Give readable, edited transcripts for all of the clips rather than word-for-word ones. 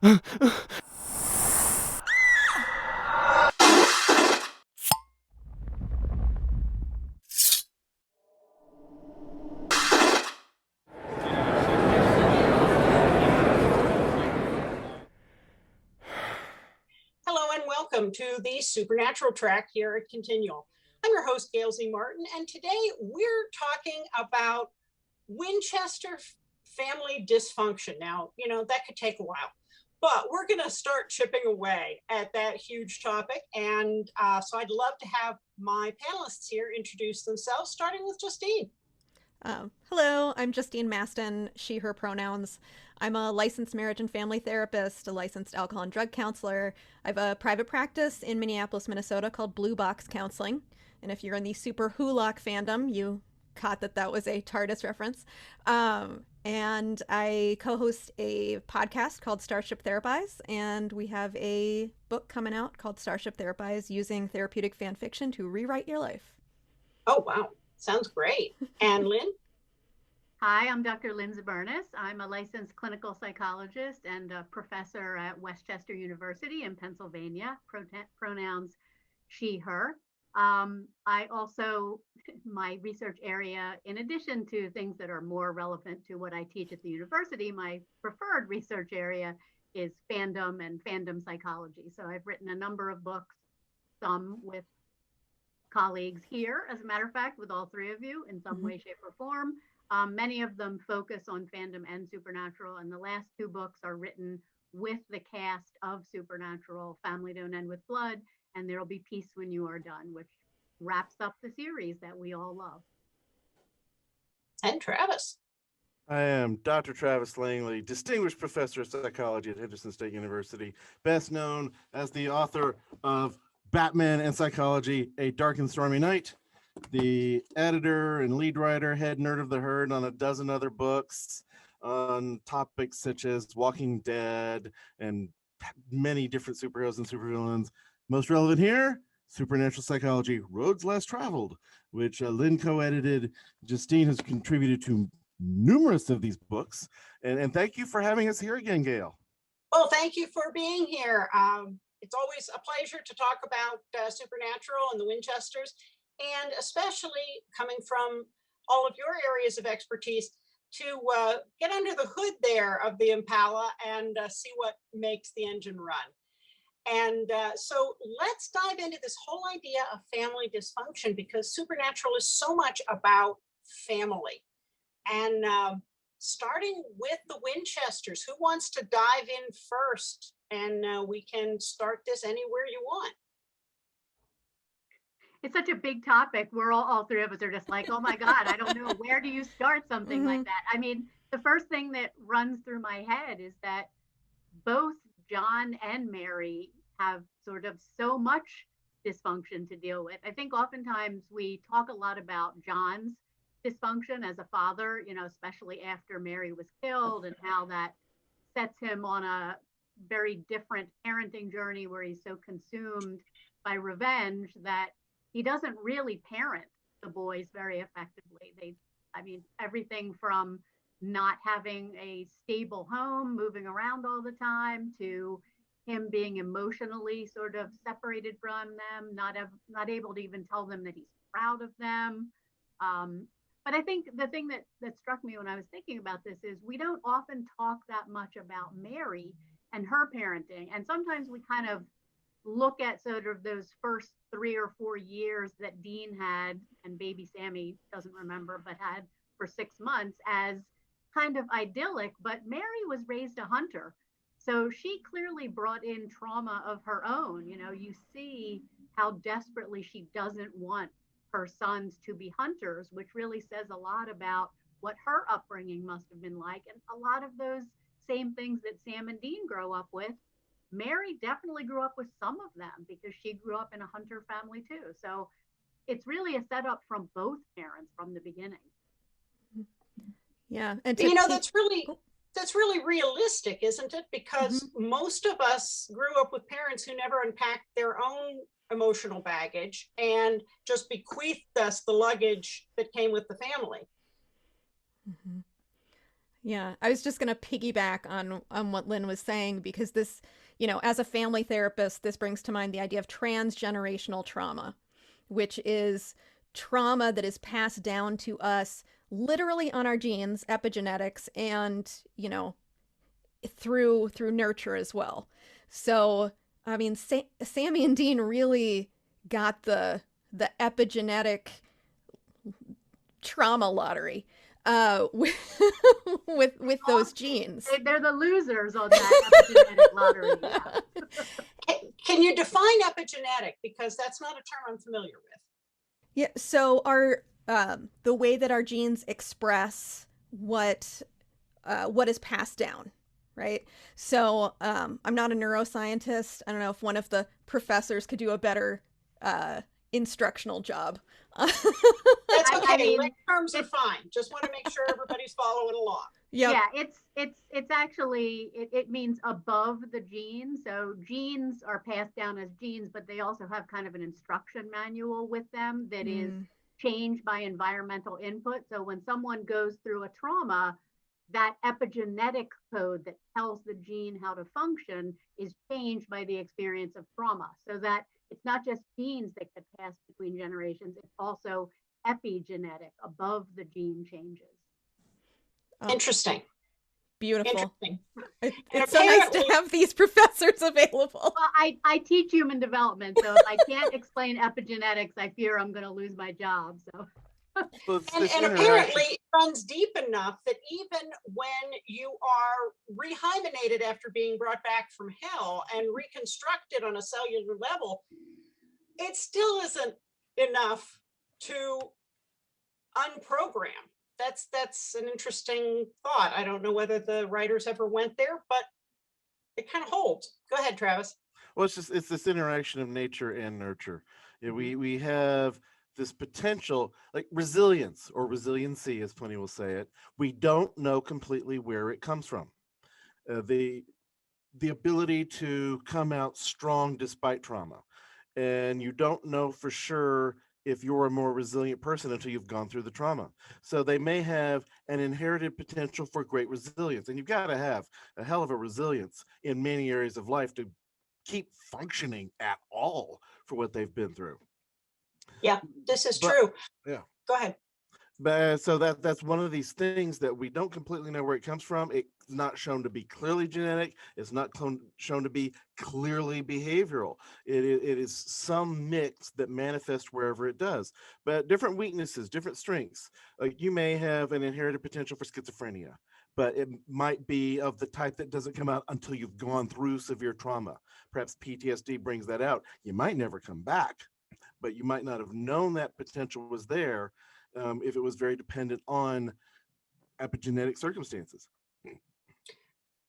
Hello and welcome to the Supernatural track here at Continual. I'm your host, Gail Z. Martin, and today we're talking about Winchester family dysfunction. Now, that could take a while, but we're going to start chipping away at that huge topic. And so I'd love to have my panelists here introduce themselves, starting with Justine. Hello, I'm Justine Masin, she, her pronouns. I'm a licensed marriage and family therapist, a licensed alcohol and drug counselor. I have a private practice in Minneapolis, Minnesota called Blue Box Counseling. And if you're in the Super Hulock fandom, you caught that was a TARDIS reference. And I co-host a podcast called Starship Therapies, and we have a book coming out called Starship Therapies, Using Therapeutic Fan Fiction to Rewrite Your Life. Oh, wow. Sounds great. And Lynn? Hi, I'm Dr. Lynn Zubernis. I'm a licensed clinical psychologist and a professor at Winchester University in Pennsylvania, pronouns she, her. I also, my research area, in addition to things that are more relevant to what I teach at the university, my preferred research area is fandom and fandom psychology. So I've written a number of books, some with colleagues here, as a matter of fact, with all three of you in some way, shape, or form. Many of them focus on fandom and Supernatural, and the last two books are written with the cast of Supernatural, Family Don't End with Blood, and There'll Be Peace When You Are Done, which wraps up the series that we all love. And Travis. I am Dr. Travis Langley, Distinguished Professor of Psychology at Henderson State University, best known as the author of Batman and Psychology, A Dark and Stormy Night, the editor and lead writer, head nerd of the herd on a dozen other books on topics such as Walking Dead and many different superheroes and supervillains. Most relevant here, Supernatural Psychology, Roads Less Traveled, which Lynn co-edited. Justine has contributed to numerous of these books. And thank you for having us here again, Gail. Well, thank you for being here. It's always a pleasure to talk about Supernatural and the Winchesters, and especially coming from all of your areas of expertise to get under the hood there of the Impala and see what makes the engine run. And so let's dive into this whole idea of family dysfunction, because Supernatural is so much about family. And starting with the Winchesters, who wants to dive in first? And we can start this anywhere you want. It's such a big topic. We're all three of us are just like, oh my God, I don't know, where do you start something like that? I mean, the first thing that runs through my head is that both John and Mary have sort of so much dysfunction to deal with. I think oftentimes we talk a lot about John's dysfunction as a father, especially after Mary was killed, and how that sets him on a very different parenting journey where he's so consumed by revenge that he doesn't really parent the boys very effectively. Everything from not having a stable home, moving around all the time, to him being emotionally sort of separated from them, not able to even tell them that he's proud of them. But I think the thing that struck me when I was thinking about this is we don't often talk that much about Mary and her parenting. And sometimes we kind of look at sort of those first 3 or 4 years that Dean had, and baby Sammy doesn't remember, but had for 6 months, as kind of idyllic. But Mary was raised a hunter. So she clearly brought in trauma of her own. You see how desperately she doesn't want her sons to be hunters, which really says a lot about what her upbringing must have been like. And a lot of those same things that Sam and Dean grow up with, Mary definitely grew up with some of them, because she grew up in a hunter family too. So it's really a setup from both parents from the beginning. Yeah. And that's really realistic, isn't it? Because most of us grew up with parents who never unpacked their own emotional baggage and just bequeathed us the luggage that came with the family. Yeah, I was just going to piggyback on what Lynn was saying, because this, as a family therapist, this brings to mind the idea of transgenerational trauma, which is trauma that is passed down to us literally on our genes, epigenetics, and, through nurture as well. So, I mean, Sammy and Dean really got the epigenetic trauma lottery with with those genes. They're the losers on that epigenetic lottery. Yeah. Can you define epigenetic? Because that's not a term I'm familiar with. Yeah, so our the way that our genes express what is passed down, right? So I'm not a neuroscientist. I don't know if one of the professors could do a better instructional job. That's okay. I mean, terms are fine. Just want to make sure everybody's following along. Yep. Yeah, it's actually it means above the gene. So genes are passed down as genes, but they also have kind of an instruction manual with them that is changed by environmental input. So when someone goes through a trauma, that epigenetic code that tells the gene how to function is changed by the experience of trauma. So that it's not just genes that get passed between generations, it's also epigenetic, above the gene changes. Interesting. Beautiful. Interesting. It's so nice to have these professors available. Well, I teach human development, so if I can't explain epigenetics, I fear I'm going to lose my job. So. And apparently it runs deep enough that even when you are rehymenated after being brought back from hell and reconstructed on a cellular level, it still isn't enough to unprogram. That's an interesting thought. I don't know whether the writers ever went there, but it kind of holds. Go ahead, Travis. Well, it's this interaction of nature and nurture. We have this potential, like resilience or resiliency, as plenty will say it. We don't know completely where it comes from. The ability to come out strong despite trauma, and you don't know for sure if you're a more resilient person until you've gone through the trauma. So they may have an inherited potential for great resilience, and you've got to have a hell of a resilience in many areas of life to keep functioning at all for what they've been through. Yeah, this is true. Yeah. Go ahead. But so that's one of these things that we don't completely know where it comes from. It's not shown to be clearly genetic. It's not shown to be clearly behavioral. It is some mix that manifests wherever it does. But different weaknesses, different strengths. Like you may have an inherited potential for schizophrenia, but it might be of the type that doesn't come out until you've gone through severe trauma. Perhaps PTSD brings that out. You might never come back, but you might not have known that potential was there. If it was very dependent on epigenetic circumstances.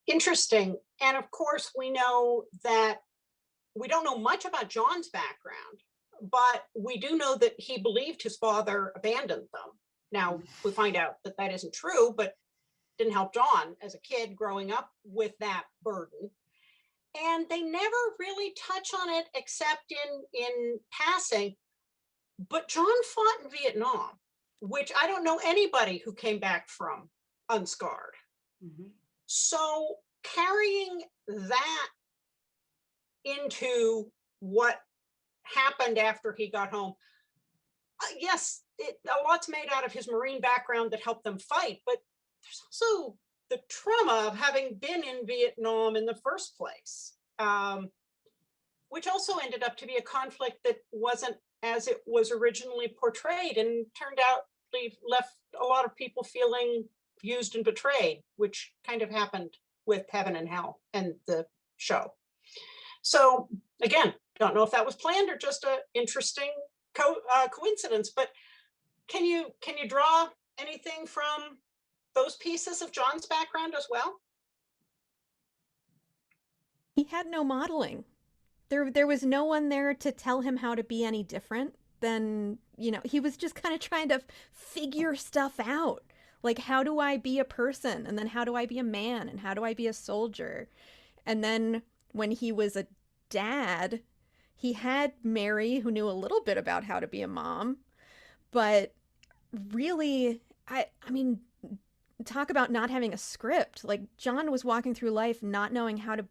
Interesting. And of course, we know that we don't know much about John's background, but we do know that he believed his father abandoned them. Now, we find out that that isn't true, but didn't help John as a kid growing up with that burden. And they never really touch on it except in passing. But John fought in Vietnam, which I don't know anybody who came back from unscarred. Mm-hmm. So carrying that into what happened after he got home, yes, a lot's made out of his Marine background that helped them fight, but there's also the trauma of having been in Vietnam in the first place, which also ended up to be a conflict that wasn't as it was originally portrayed, and turned out left a lot of people feeling used and betrayed, which kind of happened with Heaven and Hell and the show. So again, don't know if that was planned or just an interesting coincidence, but can you draw anything from those pieces of John's background as well? He had no modeling. There was no one there to tell him how to be any different than, he was just kind of trying to figure stuff out. Like, how do I be a person? And then how do I be a man? And how do I be a soldier? And then when he was a dad, he had Mary, who knew a little bit about how to be a mom. But really, I mean, talk about not having a script. Like, John was walking through life not knowing how to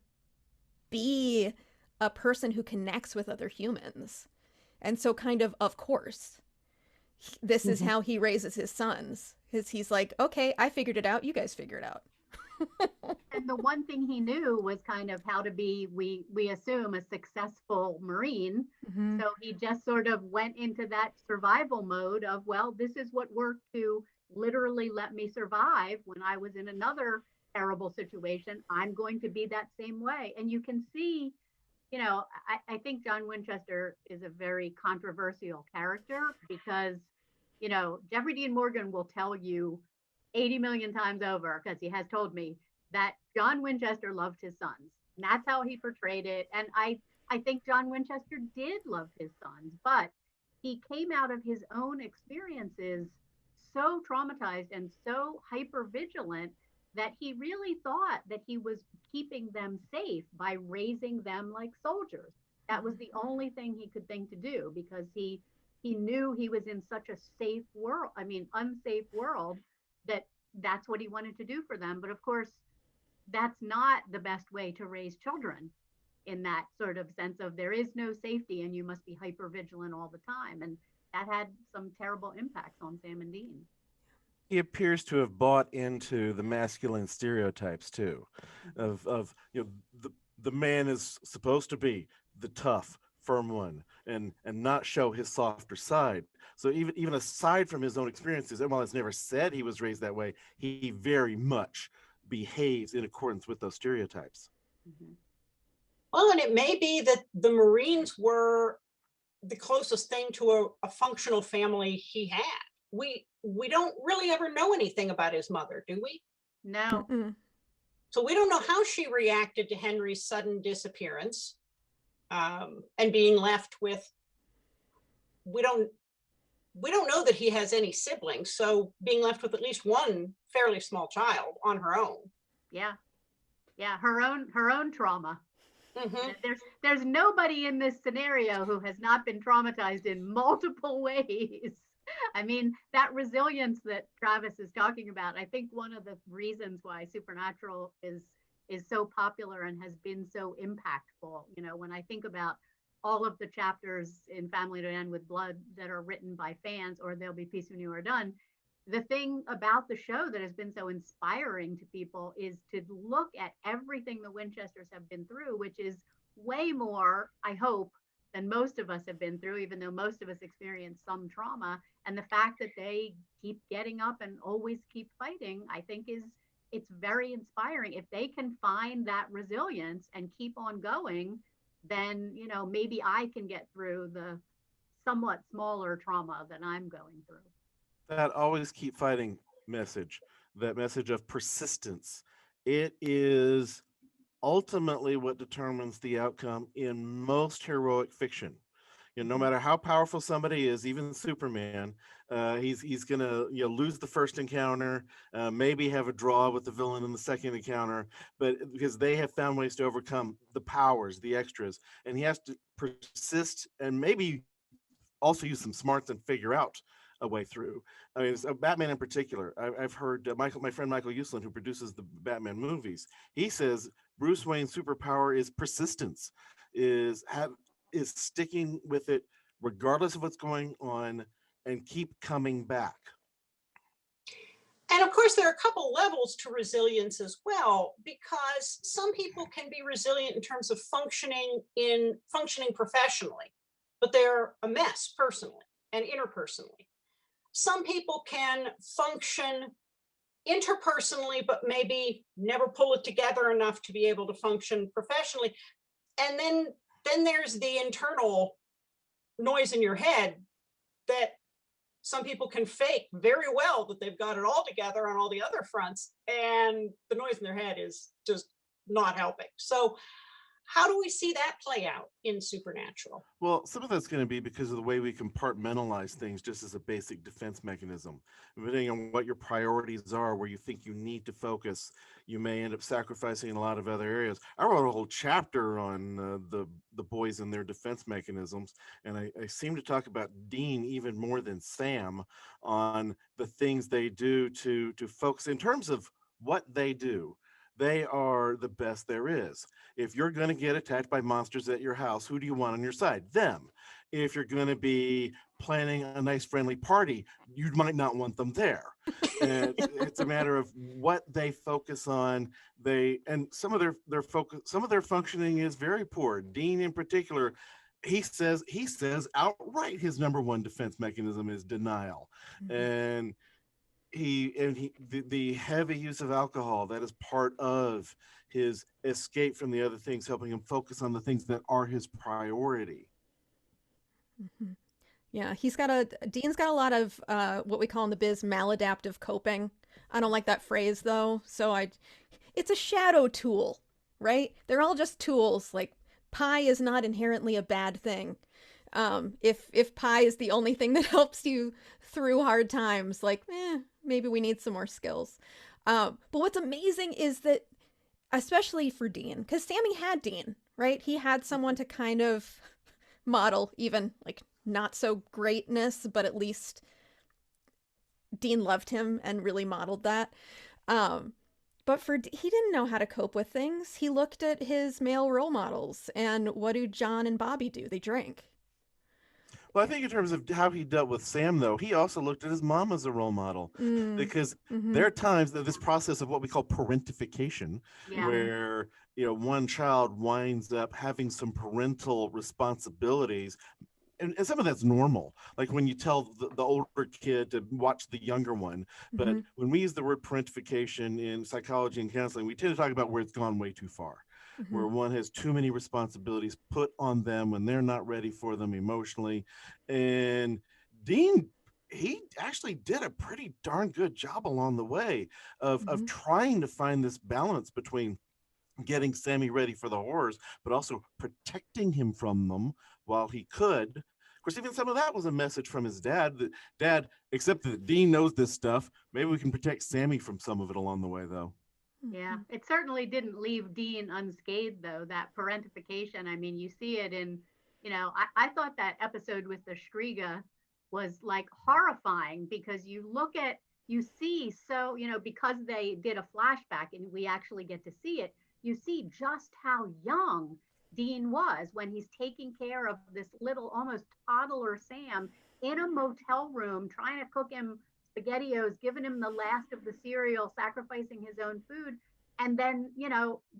be a person who connects with other humans. And so, kind of course, this is how he raises his sons. He's like, okay, I figured it out. You guys figure it out. And the one thing he knew was kind of how to be, we assume, a successful Marine. Mm-hmm. So he just sort of went into that survival mode of, well, this is what worked to literally let me survive when I was in another terrible situation. I'm going to be that same way. And you can see, you know, I think John Winchester is a very controversial character because, you know, Jeffrey Dean Morgan will tell you 80 million times over, because he has told me, that John Winchester loved his sons. And that's how he portrayed it. And I think John Winchester did love his sons, but he came out of his own experiences so traumatized and so hyper vigilant that he really thought that he was keeping them safe by raising them like soldiers. That was the only thing he could think to do, because he knew he was in such a safe world, unsafe world, that's what he wanted to do for them. But of course, that's not the best way to raise children, in that sort of sense of there is no safety and you must be hyper vigilant all the time. And that had some terrible impacts on Sam and Dean. He appears to have bought into the masculine stereotypes too, of you know, the man is supposed to be the tough, firm one, and not show his softer side. So even aside from his own experiences, and while it's never said he was raised that way, he very much behaves in accordance with those stereotypes. Mm-hmm. Well, and it may be that the Marines were the closest thing to a functional family he had. We don't really ever know anything about his mother, do we? No. Mm-mm. So we don't know how she reacted to Henry's sudden disappearance, and being left with, we don't know that he has any siblings, so being left with at least one fairly small child on her own. Yeah, her own trauma. Mm-hmm. There's nobody in this scenario who has not been traumatized in multiple ways. I mean, that resilience that Travis is talking about, I think one of the reasons why Supernatural is so popular and has been so impactful. You know, when I think about all of the chapters in Family to End with Blood that are written by fans, or There'll Be Peace When You Are Done, the thing about the show that has been so inspiring to people is to look at everything the Winchesters have been through, which is way more, I hope, than most of us have been through, even though most of us experience some trauma. And the fact that they keep getting up and always keep fighting, I think it's very inspiring. If they can find that resilience and keep on going, then, you know, maybe I can get through the somewhat smaller trauma that I'm going through. That always keep fighting message, that message of persistence, it is ultimately what determines the outcome in most heroic fiction. You know, no matter how powerful somebody is, even Superman, he's gonna, you know, lose the first encounter, maybe have a draw with the villain in the second encounter, but because they have found ways to overcome the powers, the extras, and he has to persist and maybe also use some smarts and figure out a way through. I mean, Batman in particular. I've heard my friend Michael Uslan, who produces the Batman movies, he says Bruce Wayne's superpower is persistence, is sticking with it regardless of what's going on and keep coming back. And of course, there are a couple levels to resilience as well, because some people can be resilient in terms of functioning professionally, but they're a mess personally and interpersonally. Some people can function interpersonally, but maybe never pull it together enough to be able to function professionally. And then there's the internal noise in your head that some people can fake very well that they've got it all together on all the other fronts, and the noise in their head is just not helping. So how do we see that play out in Supernatural? Well, some of that's going to be because of the way we compartmentalize things just as a basic defense mechanism. Depending on what your priorities are, where you think you need to focus, you may end up sacrificing a lot of other areas. I wrote a whole chapter on the boys and their defense mechanisms, and I seem to talk about Dean even more than Sam on the things they do to focus in terms of what they do. They are the best there is. If you're going to get attacked by monsters at your house, who do you want on your side? Them. If you're going to be planning a nice friendly party, you might not want them there. And it's a matter of what they focus on. And some of their focus, some of their functioning is very poor. Dean in particular, he says outright his number one defense mechanism is denial. And the heavy use of alcohol, that is part of his escape from the other things, helping him focus on the things that are his priority. Yeah, Dean's got a lot of what we call in the biz maladaptive coping. I don't like that phrase though, it's a shadow tool, right? They're all just tools. Like pie is not inherently a bad thing. If pie is the only thing that helps you through hard times, maybe we need some more skills. But what's amazing is that, especially for Dean, because Sammy had Dean, right? He had someone to kind of model even not so greatness, but at least Dean loved him and really modeled that. But he didn't know how to cope with things. He looked at his male role models, and what do John and Bobby do? They drink. Well, I think in terms of how he dealt with Sam, though, he also looked at his mom as a role model, because there are times that this process of what we call parentification, where one child winds up having some parental responsibilities. And some of that's normal, like when you tell the older kid to watch the younger one. But when we use the word parentification in psychology and counseling, we tend to talk about where it's gone way too far, where one has too many responsibilities put on them when they're not ready for them emotionally. And Dean, he actually did a pretty darn good job along the way of trying to find this balance between getting Sammy ready for the horrors, but also protecting him from them while he could. Of course, even some of that was a message from his dad, that Dad, except that Dean knows this stuff, maybe we can protect Sammy from some of it along the way, though. Yeah, it certainly didn't leave Dean unscathed, though, that parentification. I mean, you see it in, I thought that episode with the Shriga was horrifying, because you see, so, because they did a flashback and we actually get to see it, you see just how young Dean was when he's taking care of this little, almost toddler Sam in a motel room, trying to cook him SpaghettiOs, giving him the last of the cereal, sacrificing his own food. And then,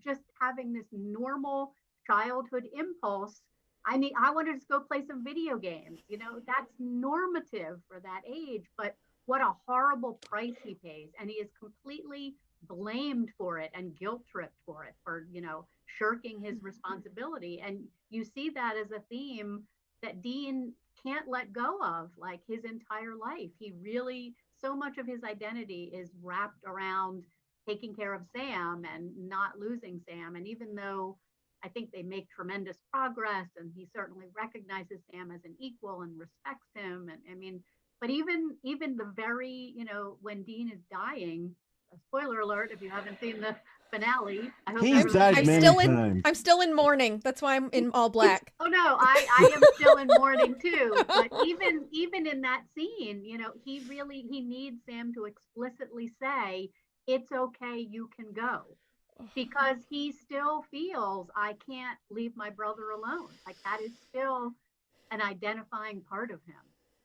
just having this normal childhood impulse. I want to just go play some video games. That's normative for that age, but what a horrible price he pays. And he is completely blamed for it and guilt tripped for it, for shirking his responsibility. And you see that as a theme that Dean can't let go of his entire life. He really, so much of his identity is wrapped around taking care of Sam and not losing Sam. And even though I think they make tremendous progress, and he certainly recognizes Sam as an equal and respects him, and but even the very, when Dean is dying, a spoiler alert if you haven't seen the finale. I hope He's died many times. I'm still in mourning. That's why I'm in all black. Oh no, I am still in mourning too. But even in that scene, he needs Sam to explicitly say, "It's okay, you can go," because he still feels, I can't leave my brother alone. That is still an identifying part of him.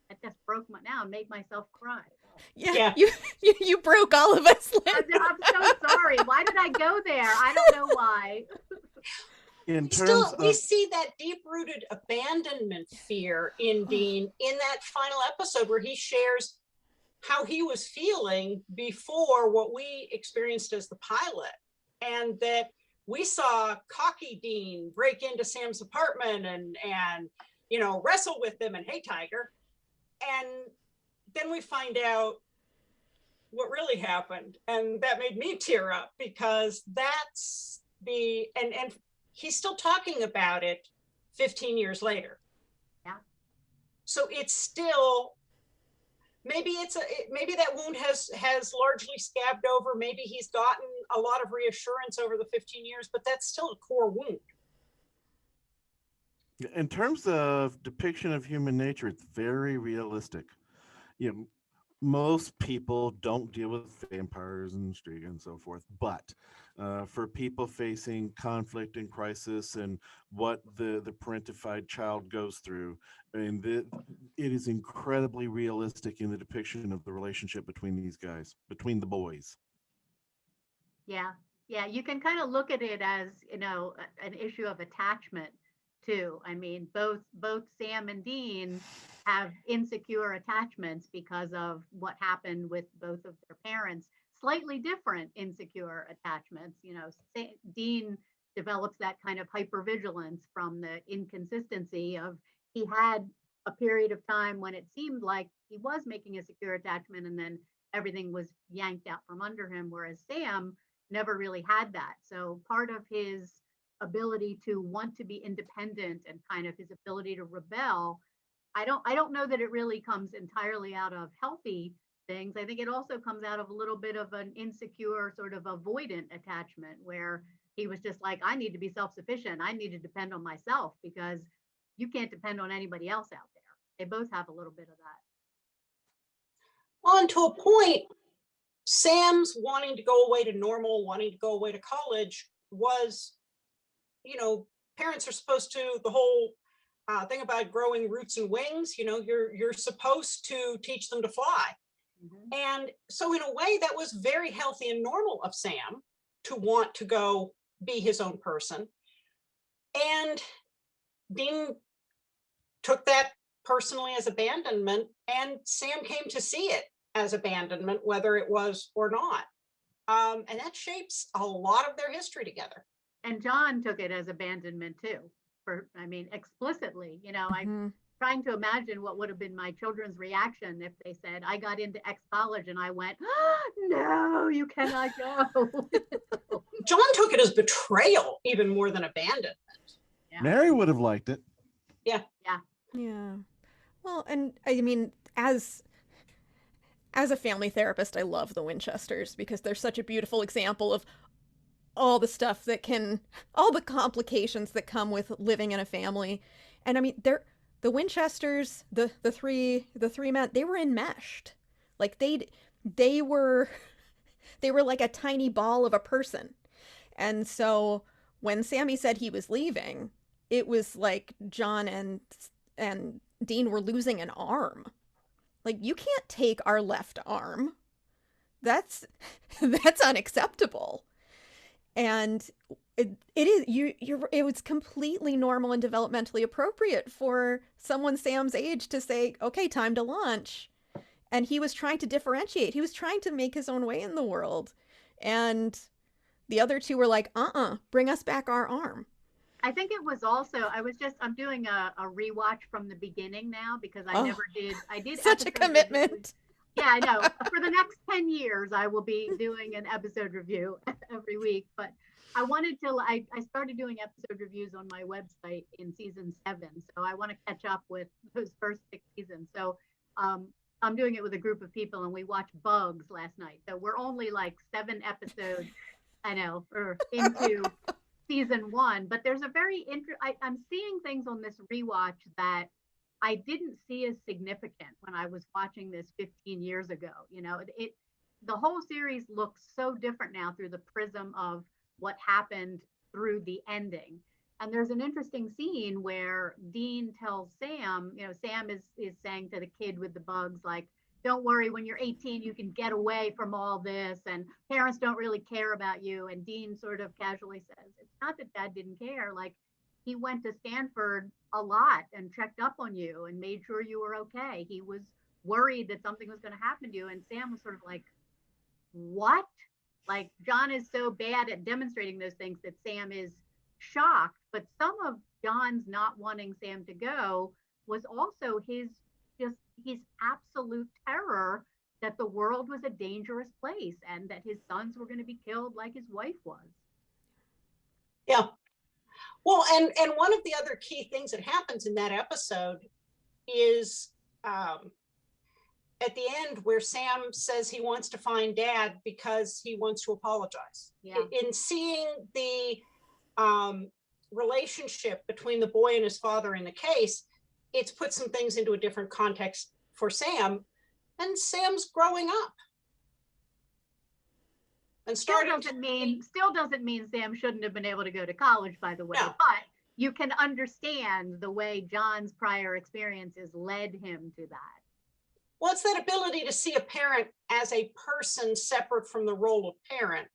It just broke made myself cry. Yeah. You broke all of us, Lynn. I'm so sorry. Why did I go there? I don't know why. We see that deep-rooted abandonment fear in Dean in that final episode where he shares how he was feeling before what we experienced as the pilot, and that we saw cocky Dean break into Sam's apartment and wrestle with him and, "Hey, Tiger." And then we find out what really happened, and that made me tear up, because that's and he's still talking about it 15 years later. Yeah. So it's still, maybe maybe that wound has largely scabbed over. Maybe he's gotten a lot of reassurance over the 15 years, but that's still a core wound. In terms of depiction of human nature, it's very realistic. You know, most people don't deal with vampires and Striga and so forth, but for people facing conflict and crisis and what the parentified child goes through, and it is incredibly realistic in the depiction of the relationship between these guys, between the boys. Yeah. Yeah. You can kind of look at it as, an issue of attachment too. I mean, both Sam and Dean have insecure attachments because of what happened with both of their parents. Slightly different insecure attachments. Dean develops that kind of hypervigilance from the inconsistency of, he had a period of time when it seemed like he was making a secure attachment, and then everything was yanked out from under him, whereas Sam never really had that. So part of his ability to want to be independent and kind of his ability to rebel, I don't know that it really comes entirely out of healthy things. I think it also comes out of a little bit of an insecure sort of avoidant attachment, where he was just like, I need to be self-sufficient. I need to depend on myself, because you can't depend on anybody else out there. They both have a little bit of that. Well, and to a point, Sam's wanting to go away to normal, wanting to go away to college was, parents are supposed to, the whole thing about growing roots and wings, you're supposed to teach them to fly. Mm-hmm. And so in a way that was very healthy and normal of Sam to want to go be his own person. And Dean took that personally as abandonment, and Sam came to see it as abandonment, whether it was or not. And that shapes a lot of their history together. And John took it as abandonment too, explicitly. I'm trying to imagine what would have been my children's reaction if they said, I got into X college, and I went, no, you cannot go. John took it as betrayal even more than abandonment. Yeah. Mary would have liked it. Yeah. Yeah. Yeah. Well, and I mean, as a family therapist, I love the Winchesters because they're such a beautiful example of all the stuff all the complications that come with living in a family. And I mean, the Winchesters, the three men, they were enmeshed. Like they were like a tiny ball of a person. And so when Sammy said he was leaving, it was like John and Dean were losing an arm. Like, you can't take our left arm. That's unacceptable. And it was completely normal and developmentally appropriate for someone Sam's age to say, okay, time to launch. And he was trying to differentiate. He was trying to make his own way in the world. And the other two were like, bring us back our arm. I think it was also, I'm doing a rewatch from the beginning now, because I did such a commitment. Yeah, I know. For the next 10 years, I will be doing an episode review every week. But I started doing episode reviews on my website in season 7. So I want to catch up with those first 6 seasons. So I'm doing it with a group of people, and we watched Bugs last night. So we're only like 7 episodes, into season 1. But there's a very I'm seeing things on this rewatch that I didn't see as significant when I was watching this 15 years ago. The whole series looks so different now through the prism of what happened through the ending. And there's an interesting scene where Dean tells Sam, Sam is saying to the kid with the bugs, like, don't worry, when you're 18, you can get away from all this, and parents don't really care about you. And Dean sort of casually says, it's not that Dad didn't care. Like, he went to Stanford a lot and checked up on you and made sure you were okay. He was worried that something was going to happen to you. And Sam was sort of like, what? Like, John is so bad at demonstrating those things that Sam is shocked. But some of John's not wanting Sam to go was also his absolute terror that the world was a dangerous place and that his sons were going to be killed like his wife was. Yeah. Well, and one of the other key things that happens in that episode is at the end where Sam says he wants to find Dad because he wants to apologize. Yeah. In seeing the relationship between the boy and his father in the case, it's put some things into a different context for Sam, and Sam's growing up. And Still doesn't mean Sam shouldn't have been able to go to college, by the way. No. But you can understand the way John's prior experiences led him to that. Well, it's that ability to see a parent as a person separate from the role of parent,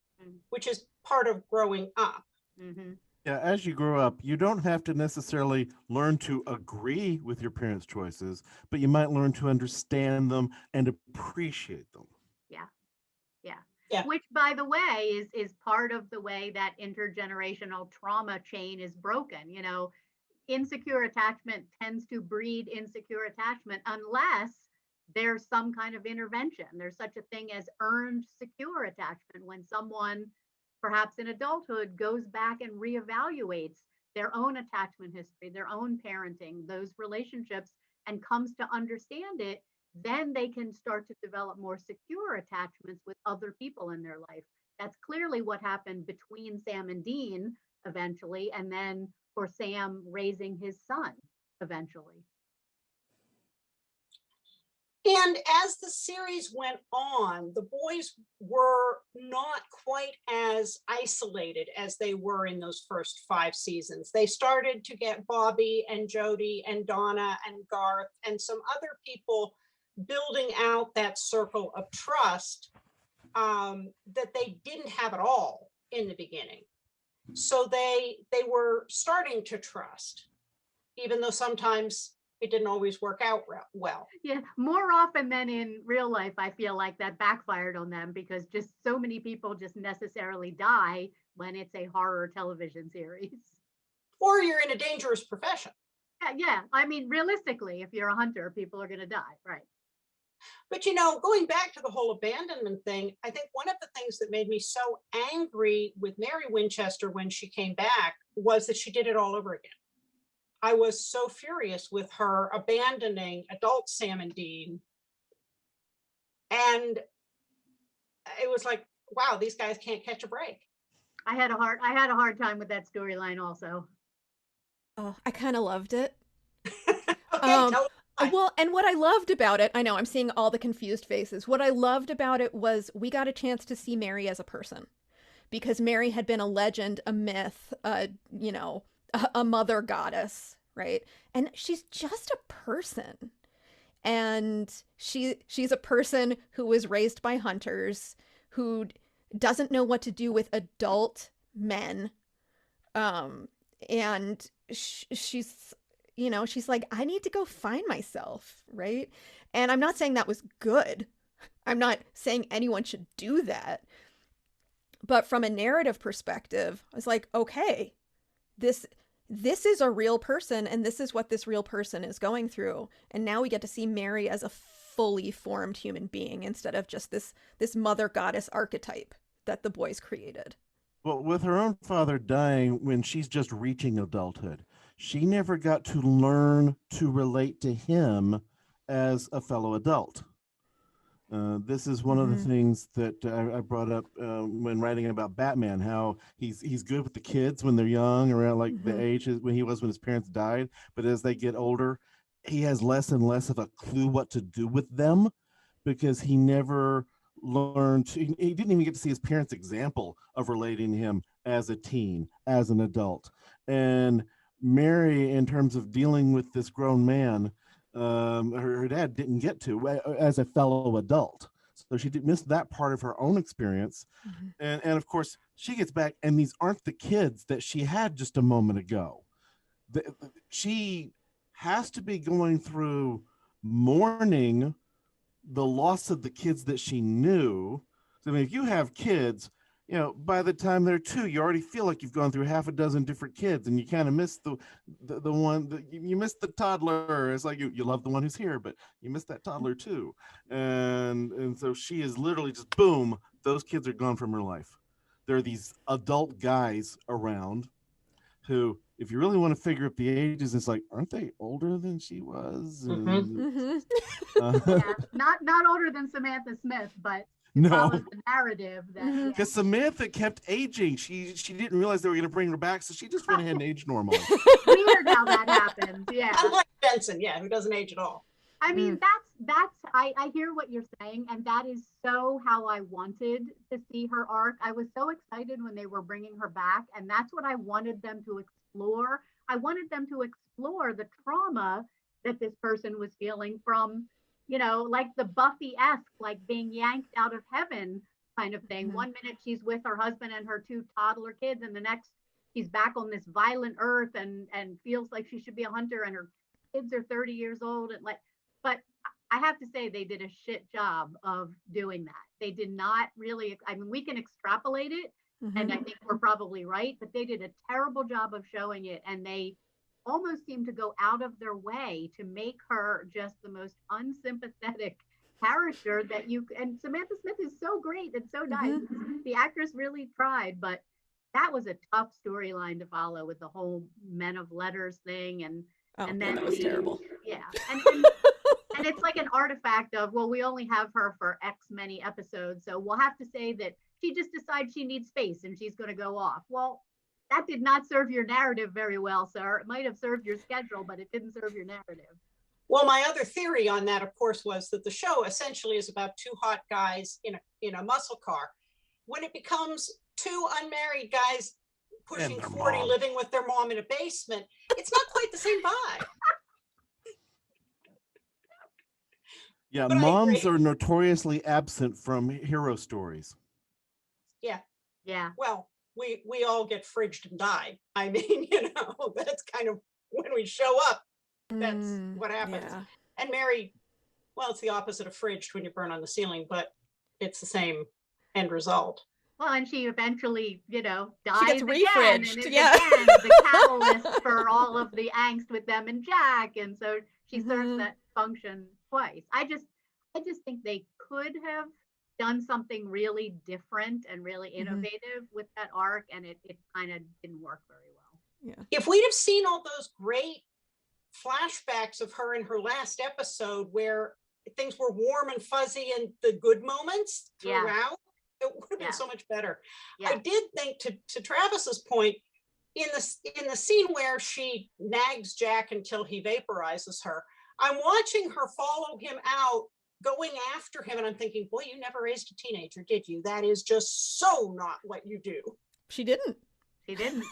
which is part of growing up. Mm-hmm. Yeah, as you grow up, you don't have to necessarily learn to agree with your parents' choices, but you might learn to understand them and appreciate them. Yeah. Which, by the way, is part of the way that intergenerational trauma chain is broken. You know, insecure attachment tends to breed insecure attachment unless there's some kind of intervention. There's such a thing as earned secure attachment, when someone, perhaps in adulthood, goes back and reevaluates their own attachment history, their own parenting, those relationships, and comes to understand it. Then they can start to develop more secure attachments with other people in their life. That's clearly what happened between Sam and Dean eventually, and then for Sam raising his son eventually. And as the series went on, the boys were not quite as isolated as they were in those first 5 seasons. They started to get Bobby and Jody and Donna and Garth and some other people building out that circle of trust that they didn't have at all in the beginning. So they were starting to trust, even though sometimes it didn't always work out well. Yeah, more often than in real life, I feel like that backfired on them, because just so many people just necessarily die when it's a horror television series. Or you're in a dangerous profession. Yeah. I mean, realistically, if you're a hunter, people are going to die, right? But, you know, going back to the whole abandonment thing, I think one of the things that made me so angry with Mary Winchester when she came back was that she did it all over again. I was so furious with her abandoning adult Sam and Dean. And it was like, wow, these guys can't catch a break. I had a hard time with that storyline also. Oh, I kind of loved it. Okay, well, and what I loved about it, I know I'm seeing all the confused faces. What I loved about it was we got a chance to see Mary as a person, because Mary had been a legend, a myth, you know, a mother goddess, right? And she's just a person. And she's a person who was raised by hunters, who doesn't know what to do with adult men. And she's, you know, she's like, I need to go find myself, right? And I'm not saying that was good. I'm not saying anyone should do that. But from a narrative perspective, I was like, okay, this is a real person, and this is what this real person is going through. And now we get to see Mary as a fully formed human being instead of just this mother goddess archetype that the boys created. Well, with her own father dying when she's just reaching adulthood, she never got to learn to relate to him as a fellow adult. This is one of the things that I brought up when writing about Batman, how he's good with the kids when they're young, around like the age when he was when his parents died. But as they get older, he has less and less of a clue what to do with them, because he never learned. He didn't even get to see his parents' example of relating to him as a teen, as an adult. And Mary, in terms of dealing with this grown man, her dad didn't get to as a fellow adult. So she did miss that part of her own experience. And of course, she gets back, and these aren't the kids that she had just a moment ago. She has to be going through mourning the loss of the kids that she knew. So, I mean, if you have kids, you know, by the time they're 2, you already feel like you've gone through half a dozen different kids, and you kind of miss the one that you miss the toddler. It's like you love the one who's here, but you miss that toddler too. And so she is literally just boom, those kids are gone from her life. There are these adult guys around who if you really want to figure up the ages, it's like, aren't they older than she was? And, Yeah, not older than Samantha Smith, but it no, follows the narrative that because Samantha kept aging. She didn't realize they were going to bring her back, so she just went ahead and aged normally. weird how that happens. Yeah. Unlike Benson, yeah, who doesn't age at all. I mean, I hear what you're saying, and that is so how I wanted to see her arc. I was so excited when they were bringing her back, and that's what I wanted them to explore. I wanted them to explore the trauma that this person was feeling from, like the Buffy-esque, like being yanked out of heaven kind of thing. One minute she's with her husband and her 2 toddler kids, and the next she's back on this violent earth and feels like she should be a hunter, and her kids are 30 years old, and but I have to say they did a shit job of doing that. They did not really, I mean, we can extrapolate it, and I think we're probably right, but they did a terrible job of showing it, and they almost seem to go out of their way to make her just the most unsympathetic character that and Samantha Smith is so great and so nice. The actress really tried, but that was a tough storyline to follow with the whole Men of Letters thing, and then that was terrible. Yeah, and it's like an artifact of, well, we only have her for X many episodes, so we'll have to say that she just decides she needs space and she's going to go off. Well, that did not serve your narrative very well, sir. It might have served your schedule, but it didn't serve your narrative. Well, my other theory on that, of course, was that the show essentially is about 2 hot guys in a muscle car. When it becomes 2 unmarried guys pushing 40, living with their mom in a basement, it's not quite the same vibe. Yeah, but moms are notoriously absent from hero stories. Yeah. Yeah. Well, we all get fridged and die. I mean, that's kind of when we show up. That's what happens. Yeah. And Mary, well, it's the opposite of fridged when you burn on the ceiling, but it's the same end result. Well, and she eventually, dies she gets again, and is again the catalyst for all of the angst with them and Jack, and so she serves that function twice. I just think they could have done something really different and really innovative with that arc, and it kind of didn't work very well. Yeah. If we'd have seen all those great flashbacks of her in her last episode where things were warm and fuzzy and the good moments throughout, it would have been so much better. Yeah. I did think, to Travis's point, in the scene where she nags Jack until he vaporizes her, I'm watching her follow him out, going after him, and I'm thinking, boy, you never raised a teenager, did you? That is just so not what you do. She didn't. Yeah.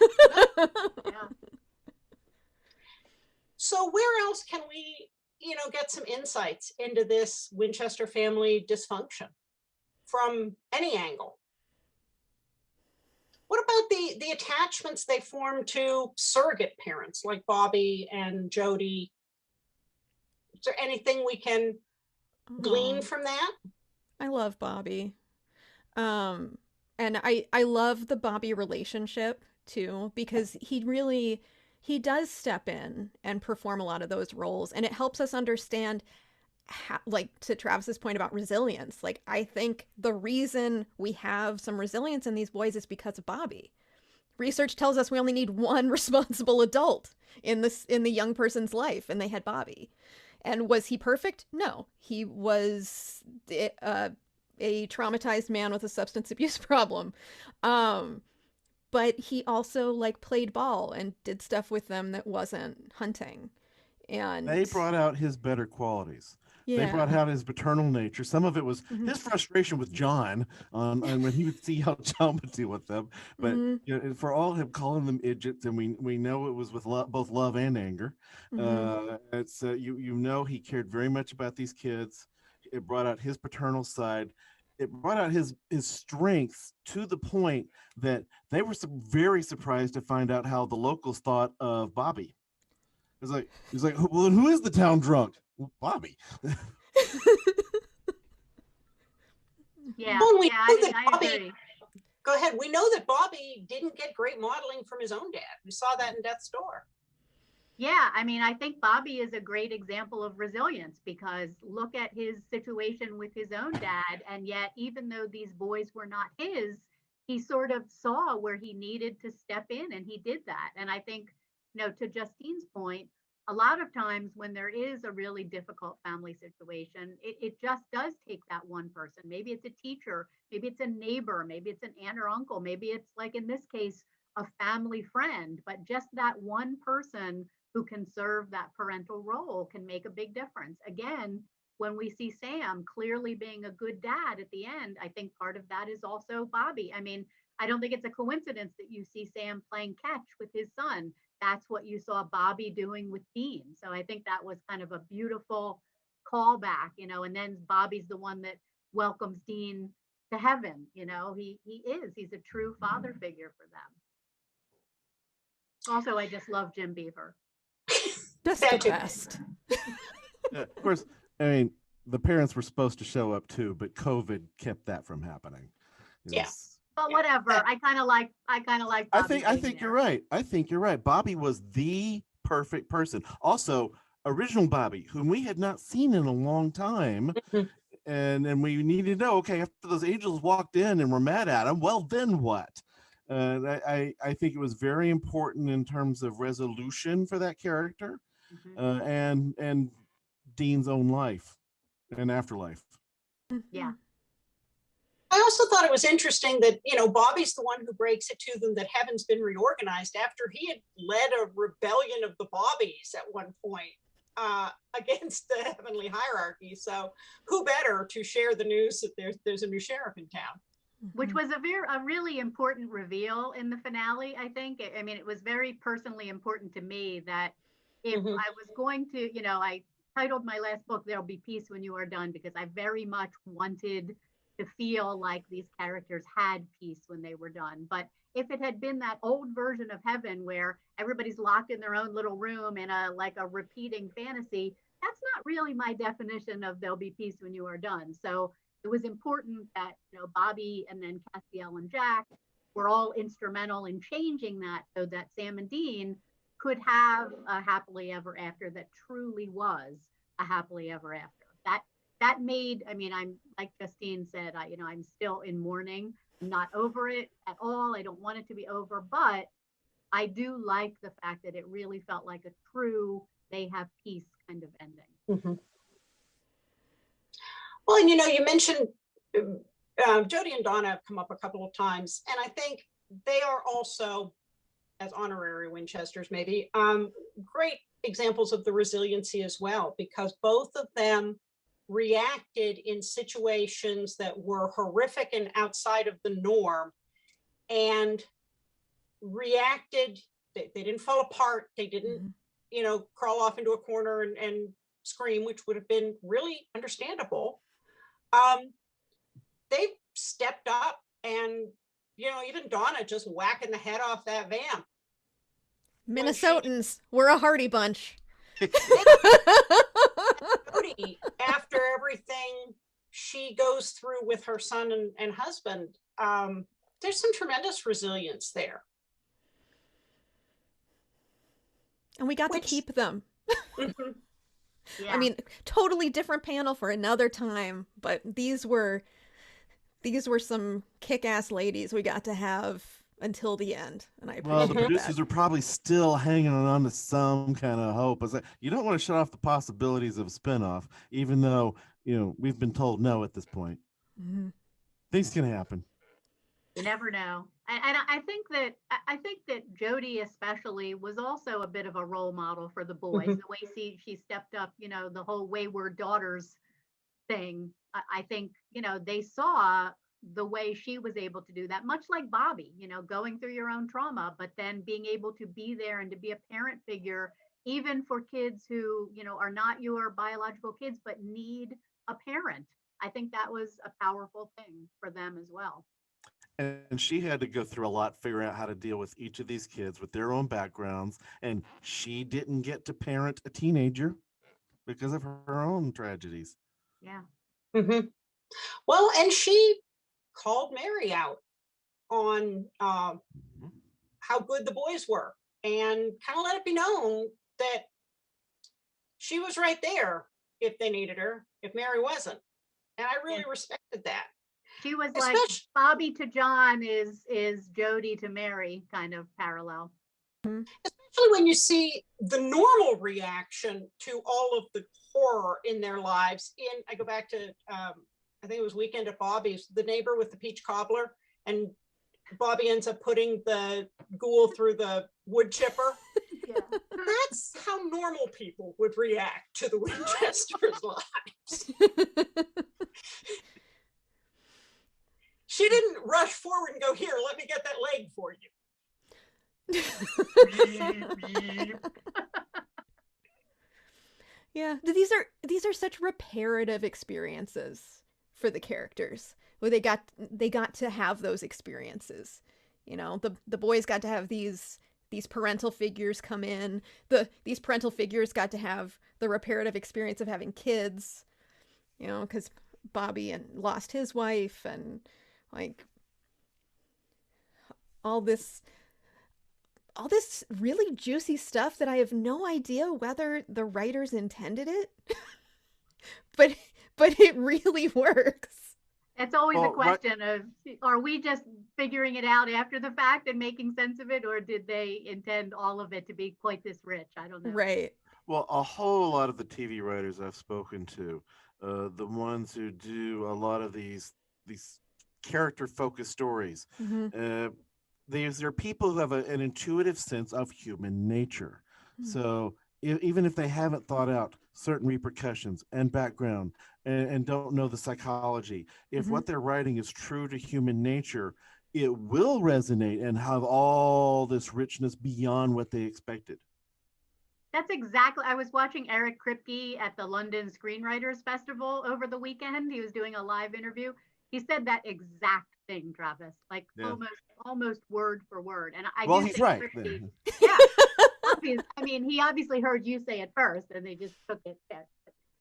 So where else can we, get some insights into this Winchester family dysfunction from any angle? What about the attachments they form to surrogate parents like Bobby and Jody? Is there anything we can glean from that? I love Bobby. And I love the Bobby relationship too, because he does step in and perform a lot of those roles, and it helps us understand how, like, to Travis's point about resilience, like, I think the reason we have some resilience in these boys is because of Bobby. Research tells us we only need one responsible adult in the young person's life, and they had Bobby. And was he perfect? No, he was a traumatized man with a substance abuse problem. But he also played ball and did stuff with them that wasn't hunting. And they brought out his better qualities. Yeah. They brought out his paternal nature. Some of it was his frustration with John, and when he would see how John would deal with them. But for all him calling them idiots, and we know it was with both love and anger. It's he cared very much about these kids. It brought out his paternal side. It brought out his strengths to the point that they were very surprised to find out how the locals thought of Bobby. He's like, well, who is the town drunk? Well, Bobby. Yeah. Well, I agree. Go ahead. We know that Bobby didn't get great modeling from his own dad. We saw that in Death's Door. Yeah, I mean, I think Bobby is a great example of resilience, because look at his situation with his own dad, and yet even though these boys were not his, he sort of saw where he needed to step in, and he did that. And I think to Justine's point, a lot of times when there is a really difficult family situation, it just does take that one person. Maybe it's a teacher, maybe it's a neighbor, maybe it's an aunt or uncle, maybe it's like in this case, a family friend, but just that one person who can serve that parental role can make a big difference. Again, when we see Sam clearly being a good dad at the end, I think part of that is also Bobby. I mean, I don't think it's a coincidence that you see Sam playing catch with his son. That's what you saw Bobby doing with Dean. So I think that was kind of a beautiful callback, and then Bobby's the one that welcomes Dean to heaven. He's a true father figure for them. Also, I just love Jim Beaver. Just the best. Yeah, of course, I mean, the parents were supposed to show up too, but COVID kept that from happening. Yes. But whatever. I kind of like. I think you're right. I think you're right. Bobby was the perfect person. Also, original Bobby, whom we had not seen in a long time, and we needed to know. Okay, after those angels walked in and were mad at him, well, then what? I think it was very important in terms of resolution for that character, and Dean's own life and afterlife. Yeah. I also thought it was interesting that, Bobby's the one who breaks it to them that heaven's been reorganized after he had led a rebellion of the Bobbies at one point against the heavenly hierarchy. So who better to share the news that there's a new sheriff in town? Which was a really important reveal in the finale, I think. I mean, it was very personally important to me that if I was going to, I titled my last book, There'll Be Peace When You Are Done, because I very much wanted to feel like these characters had peace when they were done. But if it had been that old version of heaven where everybody's locked in their own little room in a repeating fantasy, that's not really my definition of There'll Be Peace When You Are Done. So it was important that, Bobby and then Castiel and Jack were all instrumental in changing that so that Sam and Dean could have a happily ever after that truly was a happily ever after. That made, I'm like Justine said, I'm still in mourning. I'm not over it at all. I don't want it to be over, but I do like the fact that it really felt like a true, they have peace kind of ending. Well, and you mentioned Jody and Donna have come up a couple of times, and I think they are also, as honorary Winchesters maybe, great examples of the resiliency as well, because both of them reacted in situations that were horrific and outside of the norm, and reacted. They didn't fall apart. They didn't, crawl off into a corner and scream, which would have been really understandable. They stepped up, and even Donna just whacking the head off that vamp. Minnesotans, we're a hardy bunch. Jody, after everything she goes through with her son and husband, there's some tremendous resilience there. And we got to keep them. Yeah. I mean, totally different panel for another time, but these were some kick-ass ladies we got to have until the end, and I appreciate the producers are probably still hanging on to some kind of hope. It's like, you don't want to shut off the possibilities of a spinoff, even though we've been told no at this point. Things can happen. You never know. And I think that Jody especially was also a bit of a role model for the boys. The way she stepped up, the whole wayward daughters thing. I think they saw the way she was able to do that, much like Bobby, going through your own trauma, but then being able to be there and to be a parent figure, even for kids who, are not your biological kids, but need a parent. I think that was a powerful thing for them as well. And she had to go through a lot, figuring out how to deal with each of these kids with their own backgrounds. And she didn't get to parent a teenager because of her own tragedies. Yeah. Well, and she called Mary out on how good the boys were, and kind of let it be known that she was right there if they needed her, if Mary wasn't. And I really respected that. She was like Bobby to John is Jody to Mary kind of parallel. Especially when you see the normal reaction to all of the horror in their lives. I go back to, I think it was Weekend at Bobby's, the neighbor with the peach cobbler, and Bobby ends up putting the ghoul through the wood chipper. Yeah. That's how normal people would react to the Winchesters' lives. She didn't rush forward and go, here, let me get that leg for you. Yeah, these are such reparative experiences for the characters, where they got to have those experiences. You know, the boys got to have these parental figures come in. These parental figures got to have the reparative experience of having kids. You know, because Bobby lost his wife, and like all this really juicy stuff that I have no idea whether the writers intended it, but it really works. It's always a question of, are we just figuring it out after the fact and making sense of it, or did they intend all of it to be quite this rich? I don't know. Right. Well, a whole lot of the TV writers I've spoken to, the ones who do a lot of these character-focused stories, these are people who have an intuitive sense of human nature. So even if they haven't thought out certain repercussions and background and don't know the psychology, if what they're writing is true to human nature, it will resonate and have all this richness beyond what they expected. That's exactly. I was watching Eric Kripke at the London Screenwriters Festival over the weekend. He was doing a live interview. He said that exact thing, Travis, like almost word for word. And I he's right. Kripke, yeah. I mean, he obviously heard you say it first, and they just took it.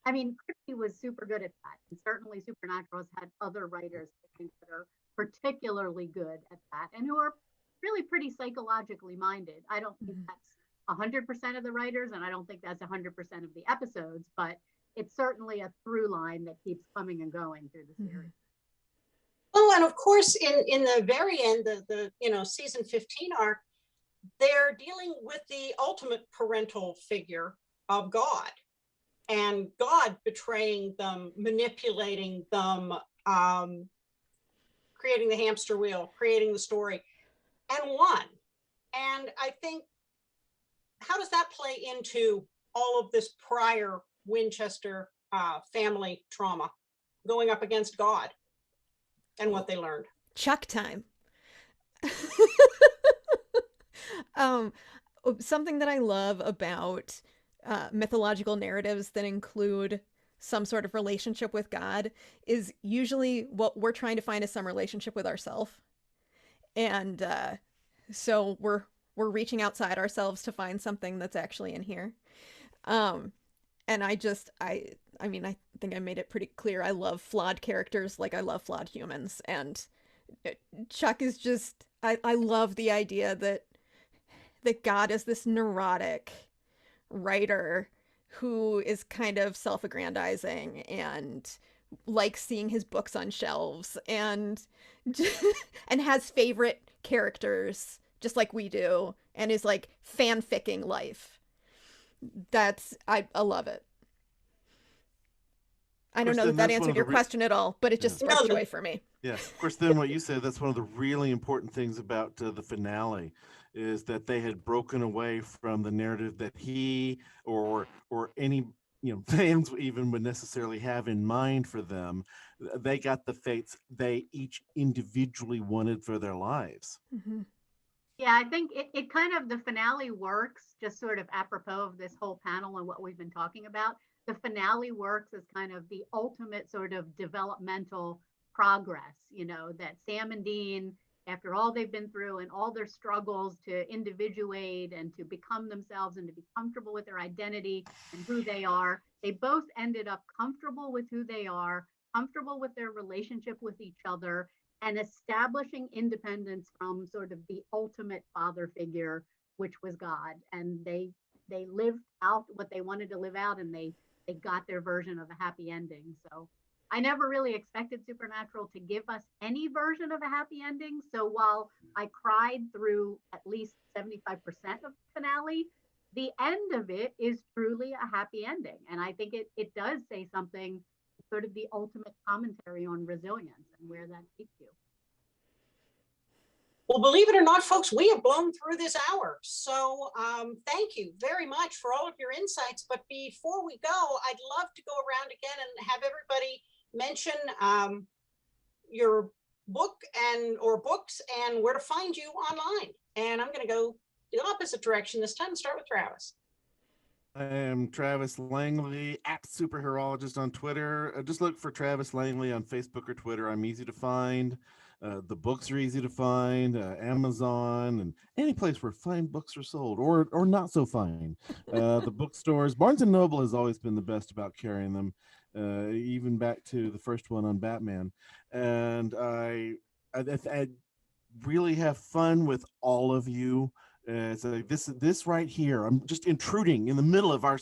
I mean, Kripke was super good at that, and certainly Supernatural has had other writers I think that are particularly good at that, and who are really pretty psychologically minded. I don't think that's 100% of the writers, and I don't think that's 100% of the episodes, but it's certainly a through line that keeps coming and going through the series. Well, and of course, in the very end, the season 15 arc, they're dealing with the ultimate parental figure of God, and God betraying them, manipulating them, creating the hamster wheel, creating the story, and won. And I think, how does that play into all of this prior Winchester family trauma, going up against God and what they learned? Chuck time. Something that I love about mythological narratives that include some sort of relationship with God is usually what we're trying to find is some relationship with ourselves. And so we're reaching outside ourselves to find something that's actually in here. And I mean, I think I made it pretty clear. I love flawed characters like I love flawed humans. And Chuck is just, I love the idea that God is this neurotic writer who is kind of self-aggrandizing and likes seeing his books on shelves and and has favorite characters just like we do, and is like fanficking life. I love it. I don't know that answered your question at all, but it just sparked joy for me. Yeah, of course, then what you said, that's one of the really important things about the finale, is that they had broken away from the narrative that he or any fans even would necessarily have in mind for them. They got the fates they each individually wanted for their lives. Yeah, I think it kind of, the finale works just sort of apropos of this whole panel and what we've been talking about. The finale works as kind of the ultimate sort of developmental progress, that Sam and Dean, after all they've been through and all their struggles to individuate and to become themselves and to be comfortable with their identity and who they are, they both ended up comfortable with who they are, comfortable with their relationship with each other, and establishing independence from sort of the ultimate father figure, which was God. And they lived out what they wanted to live out, and they got their version of a happy ending. So I never really expected Supernatural to give us any version of a happy ending. So while I cried through at least 75% of the finale, the end of it is truly a happy ending. And I think it does say something, sort of the ultimate commentary on resilience and where that takes you. Well, believe it or not, folks, we have blown through this hour. So thank you very much for all of your insights. But before we go, I'd love to go around again and have everybody mention your book or books and where to find you online. And I'm going to go the opposite direction this time and start with Travis. I am Travis Langley at Superheroologist on Twitter. Just look for Travis Langley on Facebook or Twitter. I'm easy to find. The books are easy to find. Amazon and any place where fine books are sold, or not so fine. The bookstores. Barnes and Noble has always been the best about carrying them, even back to the first one on Batman. And I really have fun with all of you. So this right here, I'm just intruding in the middle of our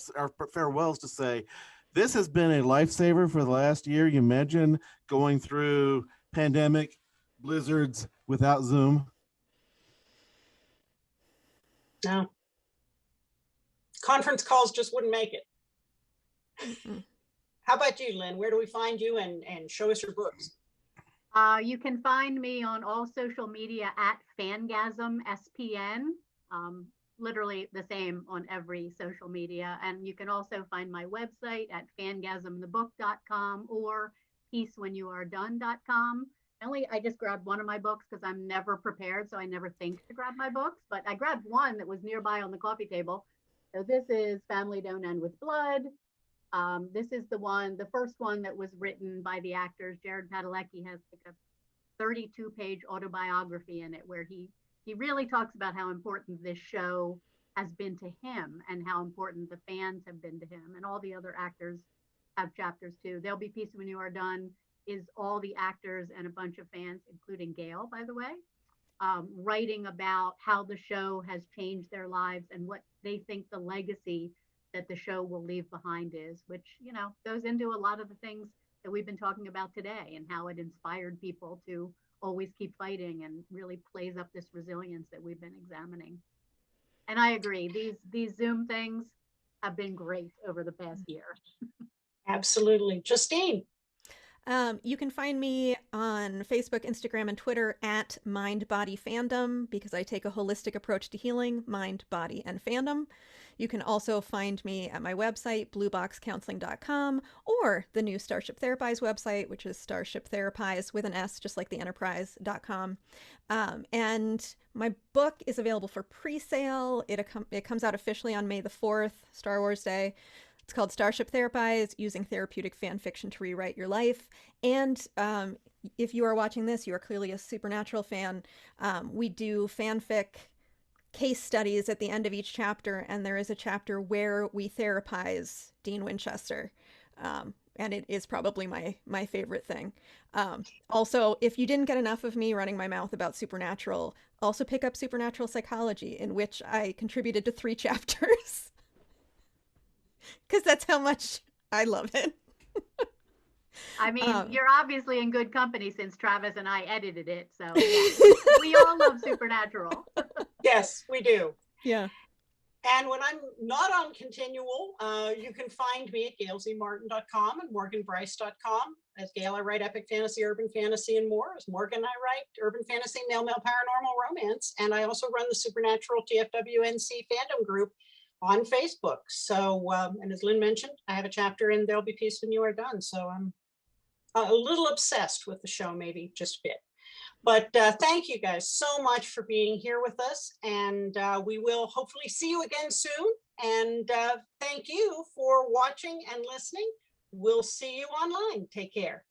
farewells to say, this has been a lifesaver for the last year. You imagine going through pandemic, blizzards without Zoom? No. Conference calls just wouldn't make it. How about you, Lynn? Where do we find you, and show us your books? You can find me on all social media at Fangasm SPN. Literally the same on every social media. And you can also find my website at fangasmthebook.com or peacewhenyouaredone.com. I just grabbed one of my books because I'm never prepared, so I never think to grab my books, but I grabbed one that was nearby on the coffee table. So this is Family Don't End with Blood. This is the first one that was written by the actors. Jared Padalecki has like a 32-page autobiography in it where he really talks about how important this show has been to him and how important the fans have been to him. And all the other actors have chapters too. There'll Be Peace When You Are Done is all the actors and a bunch of fans, including Gail, by the way, writing about how the show has changed their lives and what they think the legacy that the show will leave behind is, which, goes into a lot of the things that we've been talking about today and how it inspired people to always keep fighting and really plays up this resilience that we've been examining. And I agree, these Zoom things have been great over the past year. Absolutely. Justine. You can find me on Facebook, Instagram, and Twitter at Mind Body Fandom because I take a holistic approach to healing, mind, body, and fandom. You can also find me at my website, blueboxcounseling.com, or the new Starship Therapies website, which is Starship Therapies with an S, just like the enterprise.com. And my book is available for pre-sale. It comes out officially on May the 4th, Star Wars Day. It's called Starship Therapies, Using Therapeutic Fan Fiction to Rewrite Your Life. And if you are watching this, you are clearly a Supernatural fan. We do fanfic case studies at the end of each chapter, and there is a chapter where we therapize Dean Winchester. And it is probably my favorite thing. Also, if you didn't get enough of me running my mouth about Supernatural, also pick up Supernatural Psychology, in which I contributed to 3 chapters. Because that's how much I love it. I mean, you're obviously in good company since Travis and I edited it. So yeah, we all love Supernatural. Yes, we do. Yeah. And when I'm not on Continual, you can find me at gailzmartin.com and morganbryce.com. As Gail, I write epic fantasy, urban fantasy, and more. As Morgan, I write urban fantasy, male paranormal romance. And I also run the Supernatural TFWNC fandom group on Facebook. So, and as Lynn mentioned, I have a chapter in There'll Be Peace When You Are Done. So I'm a little obsessed with the show, maybe just a bit. But thank you guys so much for being here with us. And we will hopefully see you again soon. And thank you for watching and listening. We'll see you online. Take care.